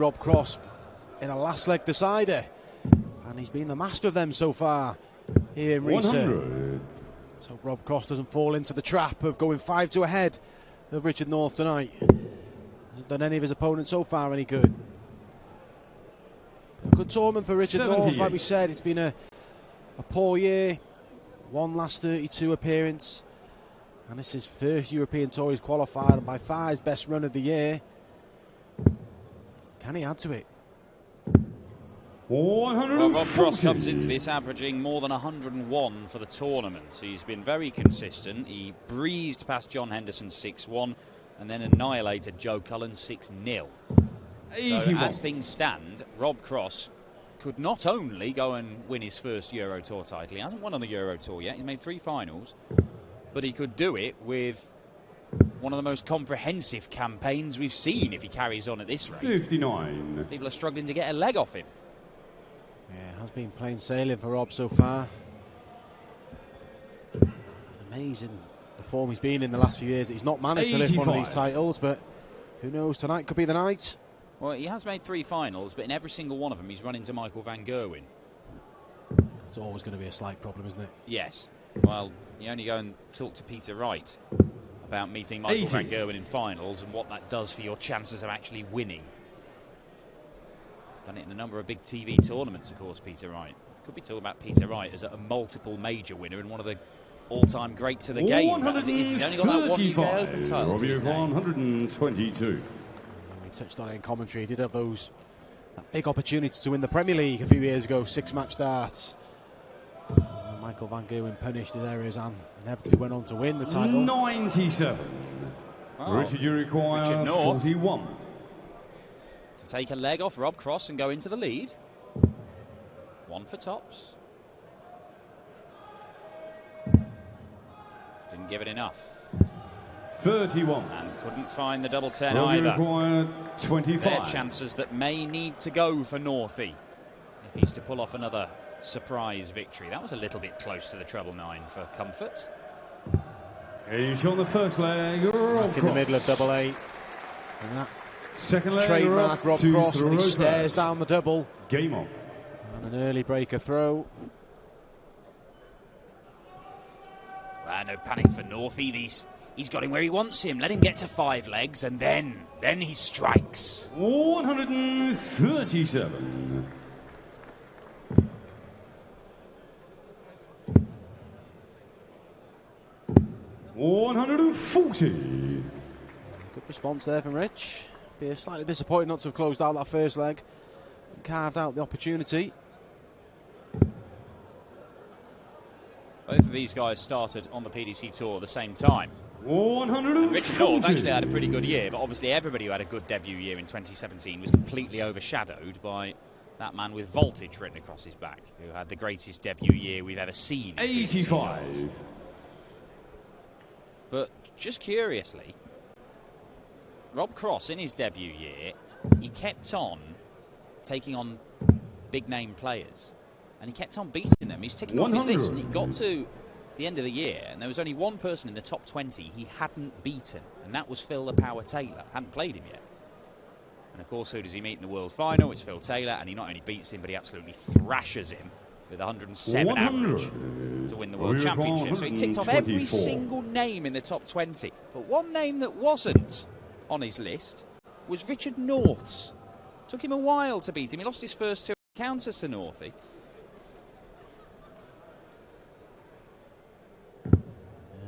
Rob Cross in a last leg decider, and he's been the master of them so far here in Riesa. So Rob Cross doesn't fall into the trap of going 5-2 ahead of Richard North tonight. Hasn't done any of his opponents so far any good. A good tournament for Richard North. Like we said, it's been a poor year. One last 32 appearance, and this is first European Tour he's qualified, and by far his best run of the year. Can he add to it? Well, Rob Cross comes into this averaging more than 101 for the tournament. So he's been very consistent. He breezed past John Henderson 6-1 and then annihilated Joe Cullen 6-0. So as things stand, Rob Cross could not only go and win his first Euro Tour title, he hasn't won on the Euro Tour yet, he's made 3 finals, but he could do it with one of the most comprehensive campaigns we've seen if he carries on at this rate. 59. People are struggling to get a leg off him. Yeah, it has been plain sailing for Rob so far. It's amazing the form he's been in the last few years. He's not managed to lift one of these titles, but who knows, tonight could be the night. Well, he has made 3 finals, but in every single one of them he's run into Michael van Gerwen. It's always going to be a slight problem, isn't it? Yes. Well, you only go and talk to Peter Wright about meeting Michael van Gerwen in finals and what that does for your chances of actually winning. Done it in a number of big TV tournaments, of course, Peter Wright. Could be talking about Peter Wright as a multiple major winner and one of the all-time greats of the game. But as it is, he's only got that one UK Open title to his name. 122. We touched on it in commentary. He did have that big opportunity to win the Premier League a few years ago, 6-match starts. Michael van Gerwen punished his errors and inevitably went on to win the title. 97. Oh, Richard, you require Richard North 41. To take a leg off Rob Cross and go into the lead. 1 for tops. Didn't give it enough. 31. And couldn't find the double 10 Rob, you either. require 25. They're chances that may need to go for Northey if he's to pull off another surprise victory. That was a little bit close to the treble 9 for comfort. He's on the first leg. Back in the middle of double 8. And that second leg. trademark Rob Cross when he stares down the double. Game on. And an early breaker throw. No panic for Northey. He's got him where he wants him. Let him get to 5 legs and then he strikes. 137. $140. Good response there from Rich. Be slightly disappointed not to have closed out that first leg. Carved out the opportunity. Both of these guys started on the PDC Tour at the same time. 140. Richard North actually had a pretty good year, but obviously everybody who had a good debut year in 2017 was completely overshadowed by that man with voltage written across his back, who had the greatest debut year we've ever seen. 85. But just curiously, Rob Cross in his debut year, he kept on taking on big name players, and he kept on beating them. He's ticking off his list, and he got to the end of the year, and there was only one person in the top 20 he hadn't beaten, and that was Phil the Power Taylor. Hadn't played him yet. And of course, who does he meet in the World Final? It's Phil Taylor, and he not only beats him, but he absolutely thrashes him with 107 average to win the World Championship. So he ticked off every single name in the top 20. But one name that wasn't on his list was Richard North's. Took him a while to beat him. He lost his first 2 encounters to Northey.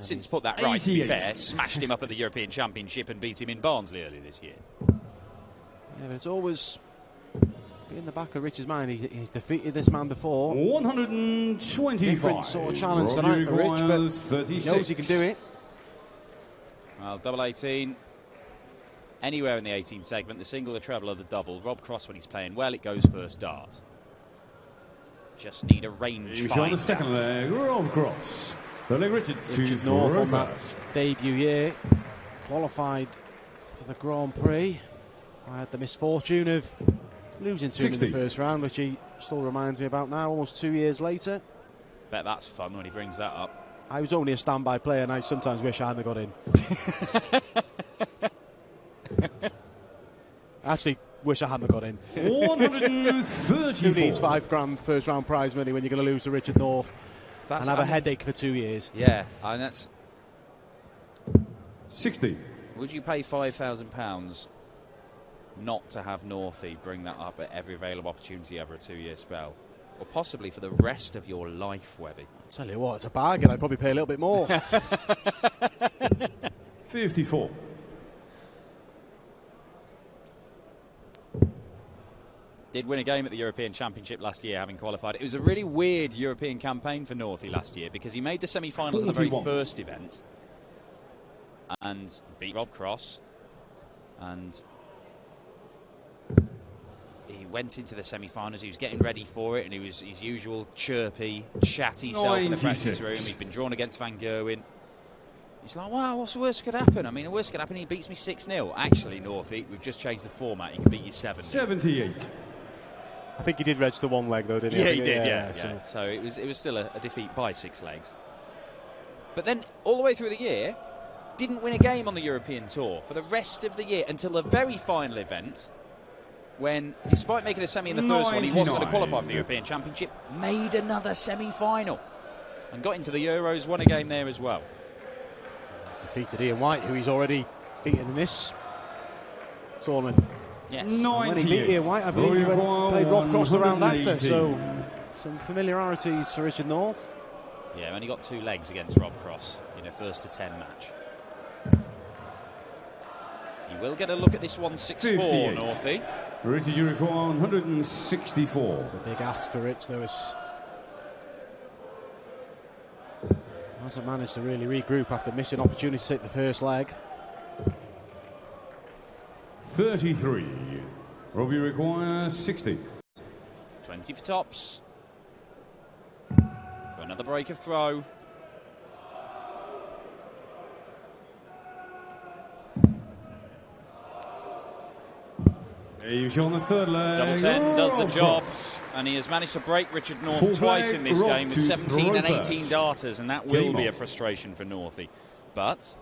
Since put that right, to be fair, smashed him up at the European Championship and beat him in Barnsley early this year. Yeah, but it's always in the back of Rich's mind. He's defeated this man before. 125. Different sort of challenge tonight for Rich, but 36. he knows he can do it. Well, double 18. Anywhere in the 18 segment, the single, the treble, or the double. Rob Cross, when he's playing well, it goes first dart. Just need a range He's find. on the second leg. Rob Cross. The leg Richard North on that debut year. Qualified for the Grand Prix. I had the misfortune of losing to him in the first round, which he still reminds me about now, almost 2 years later. Bet that's fun when he brings that up. I was only a standby player, and I sometimes wish I hadn't got in. Actually, wish I hadn't got in. 134. Who needs £5 first round prize money when you're going to lose to Richard North and have a headache for 2 years? Yeah, and that's. 60. Would you pay £5,000 not to have Northey bring that up at every available opportunity over a 2-year spell? Or possibly for the rest of your life, Webby? I'll tell you what, it's a bargain. I'd probably pay a little bit more. 54. Did win a game at the European Championship last year, having qualified. It was a really weird European campaign for Northey last year because he made the semi-finals in the very 41. first event and beat Rob Cross, and he went into the semi-finals. He was getting ready for it, and he was his usual chirpy, chatty self in the practice room. He'd been drawn against Van Gerwen. He's like, wow, what's the worst that could happen? I mean, the worst that could happen, he beats me 6-0. Actually, Northey, we've just changed the format. He can beat you 7-0. 78. I think he did register one leg though, didn't he? Yeah, he did. Yeah. So. So it was still a defeat by 6 legs. But then all the way through the year, didn't win a game on the European Tour for the rest of the year until the very final event, when, despite making a semi in the first one, he wasn't going to qualify for the European Championship. Made another semi-final and got into the Euros. Won a game there as well. Defeated Ian White, who he's already beaten in this tournament. Yes. When he beat Ian White, I believe he played Rob Cross the round after, so some familiarities for Richard North. Yeah, only got 2 legs against Rob Cross in a 1-10 match. He will get a look at this 164, Northey. Richard, you require 164. It's a big ask for Rich, though. Hasn't managed to really regroup after missing opportunity to take the first leg. 33. Robbie requires 60. 20 for tops. For another break of throw. He's on the third leg. Double 10 does the Rob job. Cross. And he has managed to break Richard North Full twice flag, in this Rob game with to 17 and throw 18 first. darters, and that will Game be a on. frustration for Northey. But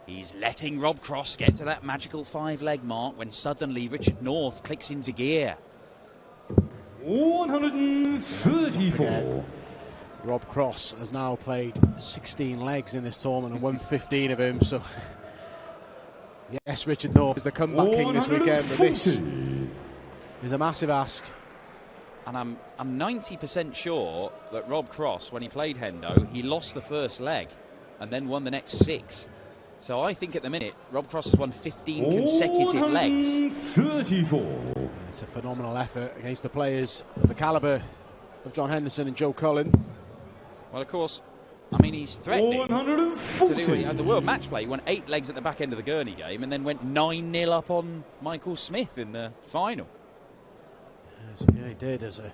he's letting Rob Cross get to that magical 5-leg mark when suddenly Richard North clicks into gear. 134. Rob Cross has now played 16 legs in this tournament and won 15 of them, so yes, Richard North is the comeback king this weekend, but this is a massive ask. And I'm 90% sure that Rob Cross, when he played Hendo, he lost the first leg and then won the next 6. So I think at the minute, Rob Cross has won 15 consecutive legs. 34. It's a phenomenal effort against the players of the calibre of John Henderson and Joe Cullen. Well, of course, I mean, he's threatening 140. to do what the World Match Play. He won 8 legs at the back end of the Gurney game and then went 9-0 up on Michael Smith in the final. Yes, yeah, he did. There's a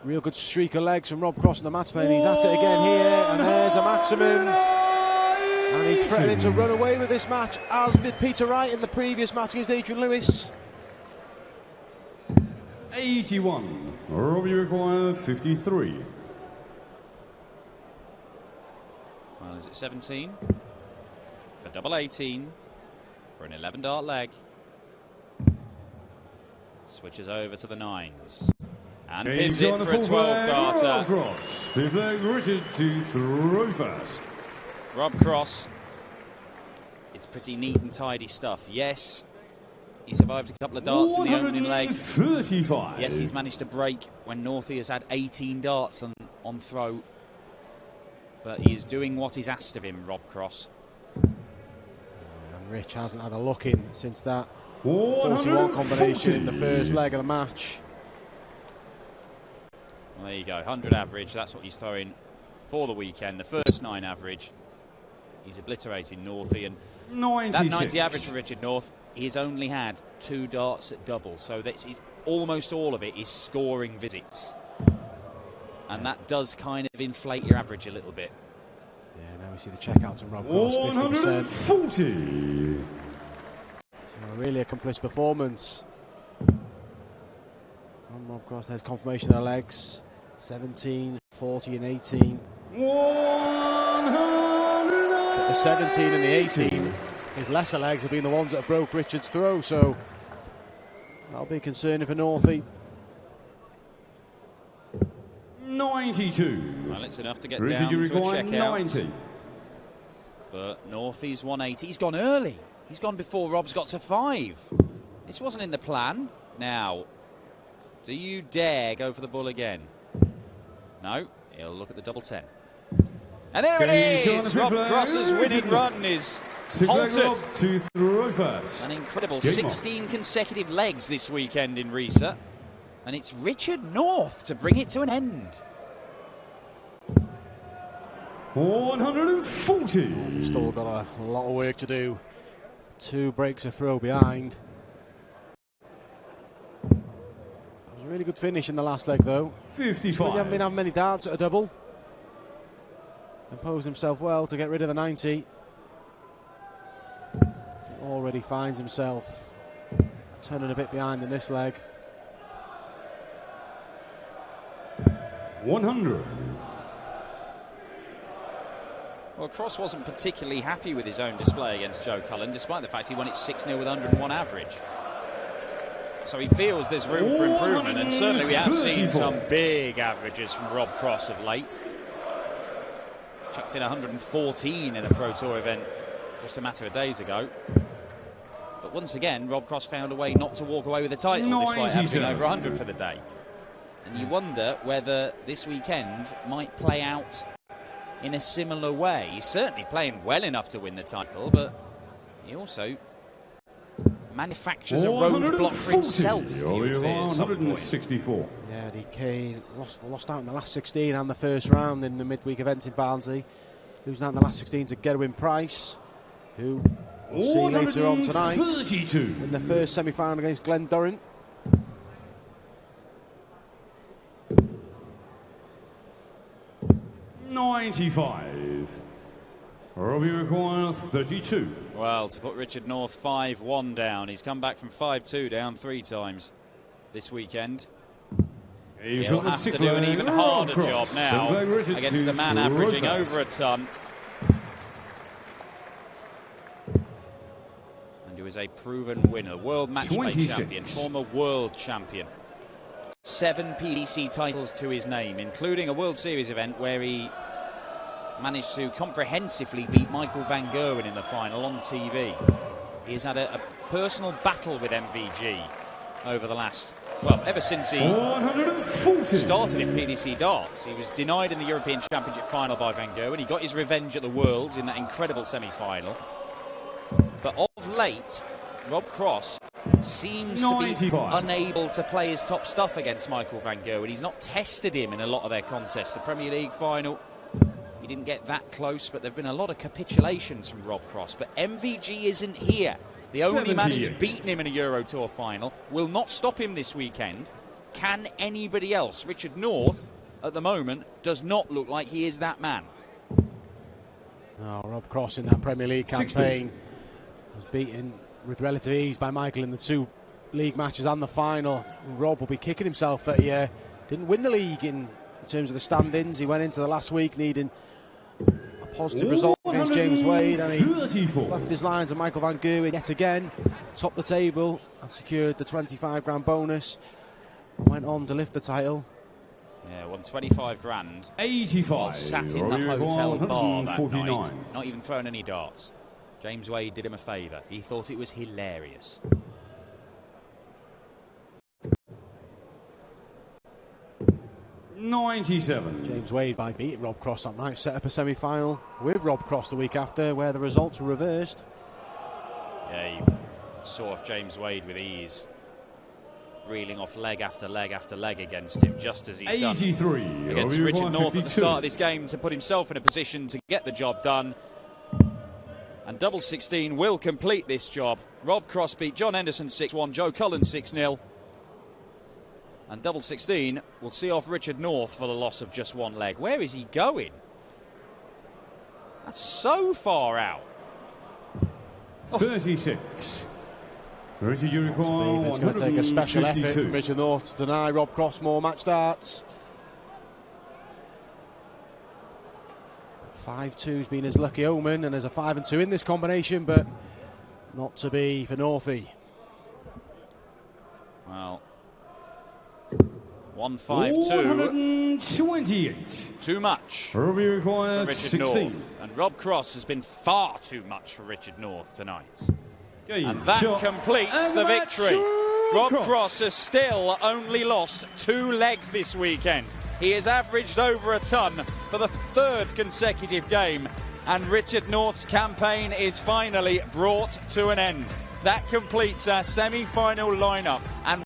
real good streak of legs from Rob Cross in the match play, and he's at it again here, and there's a maximum, and he's threatening to run away with this match, as did Peter Wright in the previous match against Adrian Lewis. 81. Robbie requires 53. Well, is it 17? For double 18. For an 11-dart leg. Switches over to the 9s. And pins it for a 12-darter. Cross. Fifth leg, Richard to throw first. Rob Cross. It's pretty neat and tidy stuff. Yes, he survived a couple of darts in the opening leg. 35. Yes, he's managed to break when Northey has had 18 darts on throw. But he is doing what is asked of him, Rob Cross. And Rich hasn't had a look in since that 41 combination in the first leg of the match. Well, there you go, 100 average, that's what he's throwing for the weekend. The first 9 average, he's obliterating Northey, and 96. that 90 average for Richard North, he's only had 2 darts at double, so that's almost all of it is scoring visits. And that does kind of inflate your average a little bit. Yeah, now we see the checkouts on Rob Cross, 50%. 140. So really a complete performance from Rob Cross. There's confirmation of the legs. 17, 40 and 18. 100. But the 17 and the 18 his lesser legs have been the ones that have broke Richard's throw, so that'll be concerning for Northey. 92. Well, it's enough to get Richard, down you to a require check 90. out. But Northey's 180. He's gone early. He's gone before Rob's got to 5. This wasn't in the plan. Now, do you dare go for the bull again? No. He'll look at the double 10. And there it is! Rob Cross's winning run is halted. To throw first. An incredible Game 16 consecutive legs this weekend in Risa. And it's Richard North to bring it to an end. 140. Still got a lot of work to do. 2 breaks a throw behind. That was a really good finish in the last leg, though. 55. He hasn't been having many darts at a double. Imposed himself well to get rid of the 90. Already finds himself turning a bit behind in this leg. 100. Well, Cross wasn't particularly happy with his own display against Joe Cullen, despite the fact he won it 6-0 with 101 average. So he feels there's room for improvement, and certainly we have seen some big averages from Rob Cross of late. Chucked in 114 in a Pro Tour event just a matter of days ago. But once again, Rob Cross found a way not to walk away with the title, despite having over 100 for the day. And you wonder whether this weekend might play out in a similar way. He's certainly playing well enough to win the title, but he also manufactures a roadblock for himself. 164. Yeah, Eddie Kane lost out in the last 16 and the first round in the midweek events in Barnsley. Losing out in the last 16 to Gerwin Price, who we'll see later on tonight in the first semi-final against Glenn Durrant. $95. Robbie requires 32. Well, to put Richard North 5-1 down, he's come back from 5-2 down 3 times this weekend. He'll have to do an even harder job now against a man averaging over a ton. And who is a proven winner, world match play champion, former world champion. 7 PDC titles to his name, including a World Series event where he managed to comprehensively beat Michael van Gerwen in the final on TV. He has had a personal battle with MVG over the last, well, ever since he started in PDC darts. He was denied in the European Championship final by Van Gerwen. He got his revenge at the Worlds in that incredible semi-final. But of late, Rob Cross seems to be unable to play his top stuff against Michael van Gerwen. He's not tested him in a lot of their contests. The Premier League final, he didn't get that close, but there have been a lot of capitulations from Rob Cross. But MVG isn't here. The only man who's beaten him in a Euro Tour final will not stop him this weekend. Can anybody else? Richard North, at the moment, does not look like he is that man. Oh, Rob Cross in that Premier League campaign was beaten with relative ease by Michael in the 2 league matches and the final. Rob will be kicking himself that he didn't win the league in terms of the standings. He went into the last week needing a positive result against James Wade, and he left his lines, and Michael van Gerwen yet again topped the table and secured the 25 grand bonus and went on to lift the title. Yeah, won 25 grand. 85. While sat in the hotel bar that night, not even throwing any darts. James Wade did him a favour. He thought it was hilarious. $97. James Wade, by beating Rob Cross that night, set up a semi-final with Rob Cross the week after, where the results were reversed. Yeah, he saw off James Wade with ease, reeling off leg after leg after leg against him, just as he's done against Richard North at the start of this game, to put himself in a position to get the job done. And double 16 will complete this job. Rob Cross beat John Henderson 6-1, Joe Cullen 6-0. And double 16 will see off Richard North for the loss of just 1 leg. Where is he going? That's so far out. 36. Richard, you require It's going to take a special effort from Richard North to deny Rob Cross more match starts. 5-2's been his lucky omen, and there's a 5 and 2 in this combination, but not to be for Northey. Well, 152. 128. Too much Ruby for requires Richard 16. North. And Rob Cross has been far too much for Richard North tonight. Game, And that shot, completes and the match, victory. Rob Cross. Cross has still only lost 2 legs this weekend. He has averaged over a ton for the 3rd consecutive game. And Richard North's campaign is finally brought to an end. That completes our semi-final lineup. And